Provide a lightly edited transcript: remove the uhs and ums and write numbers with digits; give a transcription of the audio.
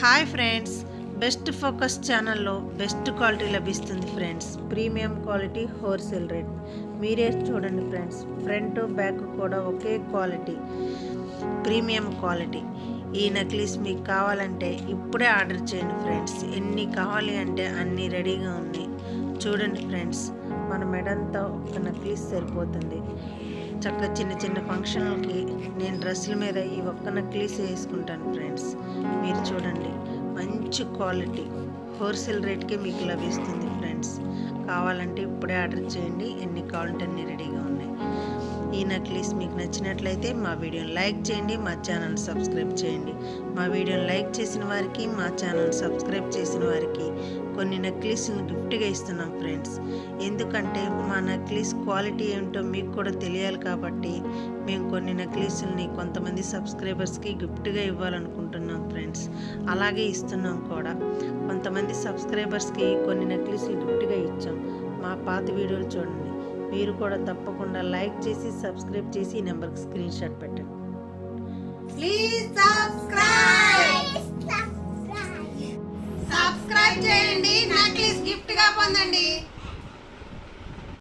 Hi friends, best focus ఛానల్లో best quality లభిస్తుంది friends. Premium quality wholesale rate. మీరే చూడండి ఫ్రెండ్స్, ఫ్రంట్ బ్యాక్ కూడా ఒకే క్వాలిటీ, ప్రీమియం క్వాలిటీ. ఈ నెక్లెస్ మీకు కావాలంటే ఇప్పుడే ఆర్డర్ చేయండి ఫ్రెండ్స్. ఎన్ని కావాలి అంటే అన్నీ రెడీగా ఉన్నాయి. చూడండి ఫ్రెండ్స్, మన మెడంతా ఒక నెక్లెస్ సరిపోతుంది. చక్కగా చిన్న చిన్న ఫంక్షన్లకి నేను డ్రెస్సుల మీద ఈ ఒక్క నెక్లెస్ వేసుకుంటాను ఫ్రెండ్స్. మీరు చూడండి, మంచి క్వాలిటీ హోల్సేల్ రేట్కే మీకు లభిస్తుంది ఫ్రెండ్స్. కావాలంటే ఇప్పుడే ఆర్డర్ చేయండి. ఎన్ని కావాలంటే అన్ని రెడీగా ఉన్నాయి. ఈ నెక్లెస్ మీకు నచ్చినట్లయితే మా వీడియోని లైక్ చేయండి, మా ఛానల్ సబ్స్క్రైబ్ చేయండి. మా వీడియోని లైక్ చేసిన వారికి, మా ఛానల్ సబ్స్క్రైబ్ చేసిన వారికి కొన్ని నెక్లెస్ని గిఫ్ట్గా ఇస్తున్నాం ఫ్రెండ్స్. ఎందుకంటే మా నెక్లెస్ క్వాలిటీ ఏంటో మీకు కూడా తెలియాలి కాబట్టి మేము కొన్ని నెక్లెస్ని కొంతమంది సబ్స్క్రైబర్స్కి గిఫ్ట్గా ఇవ్వాలనుకుంటున్నాం ఫ్రెండ్స్. అలాగే ఇస్తున్నాం కూడా. కొంతమంది సబ్స్క్రైబర్స్కి కొన్ని నెక్లెస్లు గిఫ్ట్గా ఇచ్చాం. మా పాత వీడియోలు చూడండి. మీరు కూడా తప్పకుండా లైక్ చేసి సబ్స్క్రైబ్ చేసి ఈ నెంబర్కి స్క్రీన్ షాట్ పెట్టండి. ప్లీజ్ సబ్స్క్రైబ్ చేయండి, నెక్లెస్ గిఫ్ట్ గా పొందండి.